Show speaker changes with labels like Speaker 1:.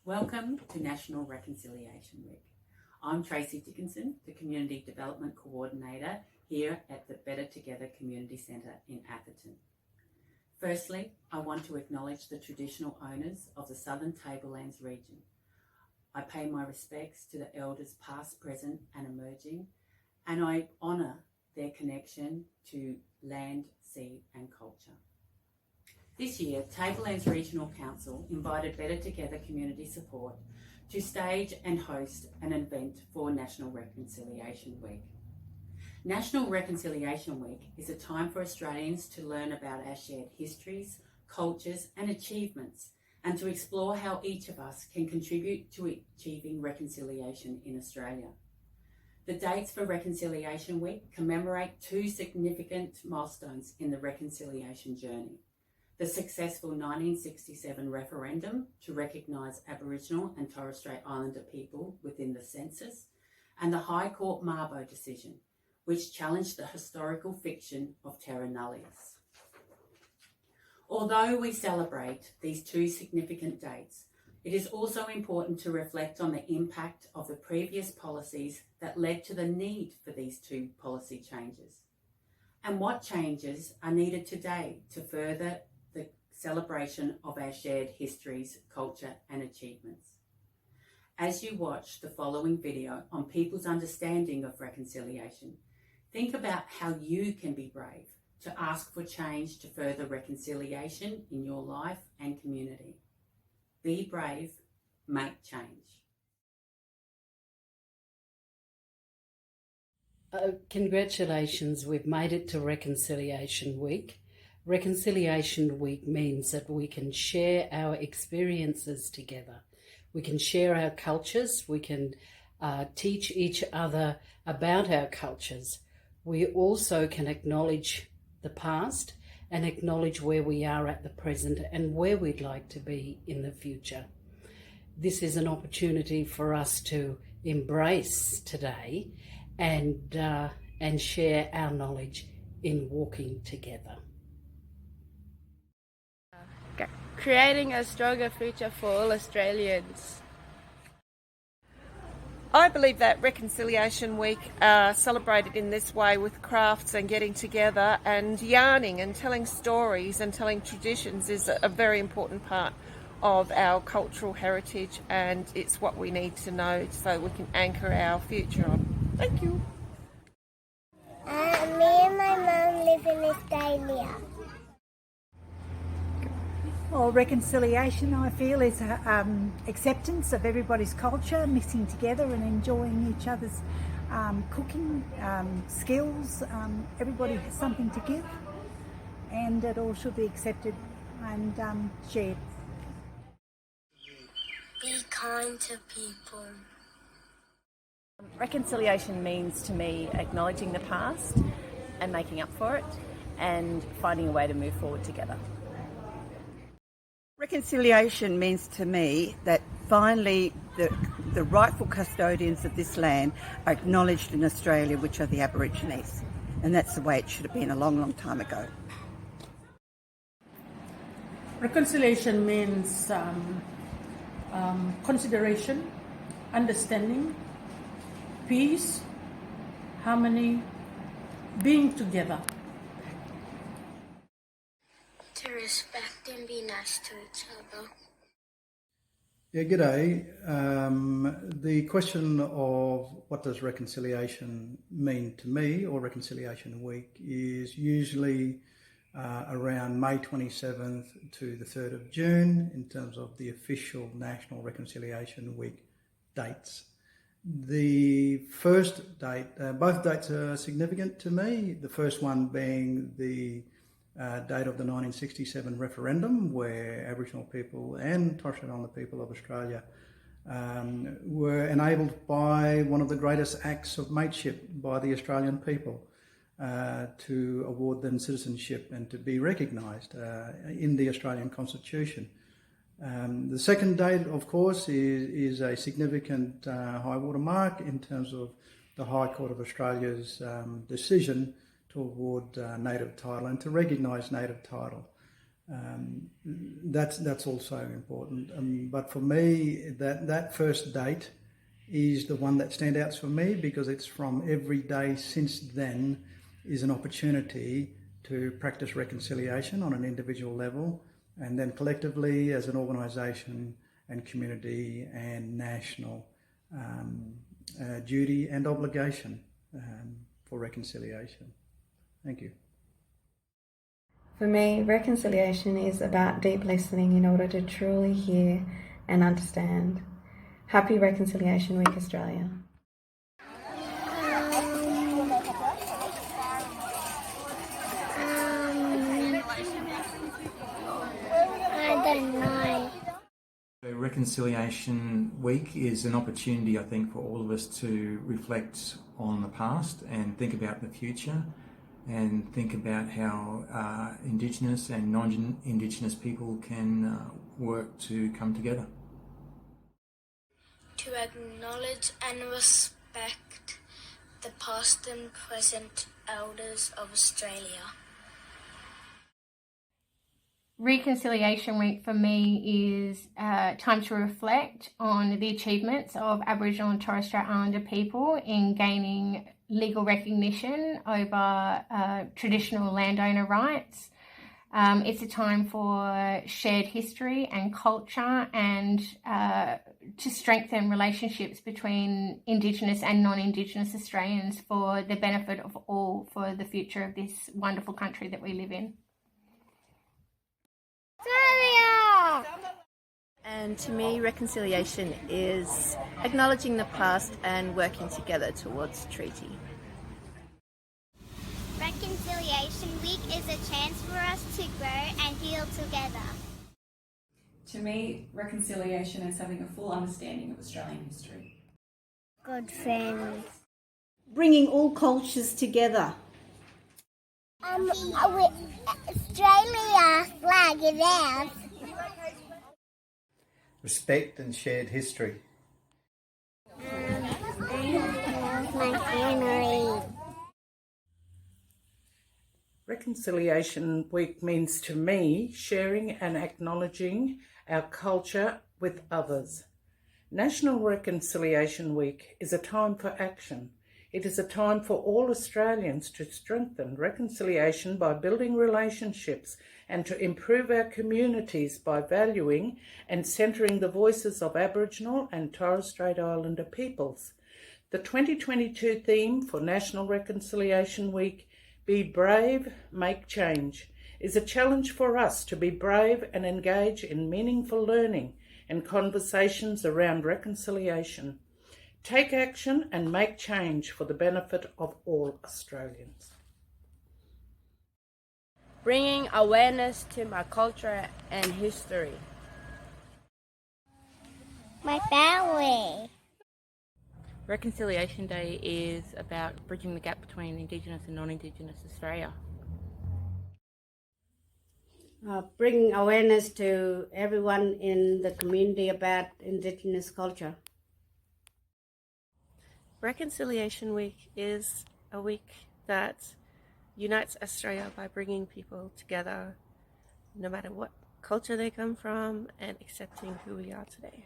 Speaker 1: Welcome to National Reconciliation Week. I'm Tracy Dickinson, the Community Development Coordinator here at the Better Together Community Centre in Atherton. Firstly, I want to acknowledge the traditional owners of the Southern Tablelands region. I pay my respects to the elders past, present and emerging, and I honour their connection to land, sea and culture. This year, Tablelands Regional Council invited Better Together Community Support to stage and host an event for National Reconciliation Week. National Reconciliation Week is a time for Australians to learn about our shared histories, cultures and achievements, and to explore how each of us can contribute to achieving reconciliation in Australia. The dates for Reconciliation Week commemorate two significant milestones in the reconciliation journey: the successful 1967 referendum to recognise Aboriginal and Torres Strait Islander people within the census, and the High Court Mabo decision, which challenged the historical fiction of terra nullius. Although we celebrate these two significant dates, it is also important to reflect on the impact of the previous policies that led to the need for these two policy changes, and what changes are needed today to further the celebration of our shared histories, culture and achievements. As you watch the following video on people's understanding of reconciliation, think about how you can be brave to ask for change to further reconciliation in your life and community. Be brave, make change.
Speaker 2: Congratulations, we've made it to Reconciliation Week. Reconciliation Week means that we can share our experiences together. We can share our cultures, we can teach each other about our cultures. We also can acknowledge the past and acknowledge where we are at the present and where we'd like to be in the future. This is an opportunity for us to embrace today and share our knowledge in walking together.
Speaker 3: Creating a stronger future for all Australians. I believe that Reconciliation Week celebrated in this way with crafts and getting together and yarning and telling stories and telling traditions is a very important part of our cultural heritage, and it's what we need to know so we can anchor our future on. Thank you.
Speaker 4: Me and my mum live in Australia.
Speaker 5: Well, reconciliation, I feel, is acceptance of everybody's culture, mixing together and enjoying each other's cooking skills. Everybody has something to give, and it all should be accepted and shared.
Speaker 4: Be kind to people.
Speaker 6: Reconciliation means to me acknowledging the past and making up for it and finding a way to move forward together.
Speaker 7: Reconciliation means to me that finally the rightful custodians of this land are acknowledged in Australia, which are the Aborigines. And that's the way it should have been a long, long time ago.
Speaker 8: Reconciliation means consideration, understanding, peace, harmony, being together.
Speaker 4: To respect and be nice to each other.
Speaker 9: Yeah, g'day. The question of what does reconciliation mean to me, or Reconciliation Week, is usually around May 27th to the 3rd of June in terms of the official National Reconciliation Week dates. The first date, both dates are significant to me, the first one being the date of the 1967 referendum, where Aboriginal people and Torres Strait Islander people of Australia were enabled by one of the greatest acts of mateship by the Australian people to award them citizenship and to be recognised in the Australian Constitution. The second date, of course, is a significant high water mark in terms of the High Court of Australia's decision to award native title and to recognise native title. That's also important. But for me, that first date is the one that stands out for me, because it's from every day since then is an opportunity to practice reconciliation on an individual level, and then collectively as an organisation and community and national duty and obligation for reconciliation. Thank you.
Speaker 10: For me, reconciliation is about deep listening in order to truly hear and understand. Happy Reconciliation Week, Australia.
Speaker 4: I don't know.
Speaker 11: Reconciliation Week is an opportunity, I think, for all of us to reflect on the past and think about the future, and think about how Indigenous and non-Indigenous people can work to come together.
Speaker 12: To acknowledge and respect the past and present elders of Australia.
Speaker 13: Reconciliation Week for me is time to reflect on the achievements of Aboriginal and Torres Strait Islander people in gaining legal recognition over traditional landowner rights. It's a time for shared history and culture, and to strengthen relationships between Indigenous and non-Indigenous Australians for the benefit of all, for the future of this wonderful country that we live in.
Speaker 6: And to me, reconciliation is acknowledging the past and working together towards treaty.
Speaker 4: Reconciliation Week is a chance for us to grow and heal together.
Speaker 14: To me, reconciliation is having a full understanding of Australian history.
Speaker 4: Good friends.
Speaker 15: Bringing all cultures together.
Speaker 4: Australia flag is ours.
Speaker 16: Respect and shared history.
Speaker 4: My family.
Speaker 8: Reconciliation Week means to me sharing and acknowledging our culture with others. National Reconciliation Week is a time for action. It is a time for all Australians to strengthen reconciliation by building relationships and to improve our communities by valuing and centring the voices of Aboriginal and Torres Strait Islander peoples. The 2022 theme for National Reconciliation Week, Be Brave, Make Change, is a challenge for us to be brave and engage in meaningful learning and conversations around reconciliation. Take action and make change for the benefit of all Australians.
Speaker 17: Bringing awareness to my culture and history.
Speaker 4: My family.
Speaker 17: Reconciliation Day is about bridging the gap between Indigenous and non-Indigenous Australia.
Speaker 15: Bringing awareness to everyone in the community about Indigenous culture.
Speaker 3: Reconciliation Week is a week that unites Australia by bringing people together, no matter what culture they come from, and accepting who we are today.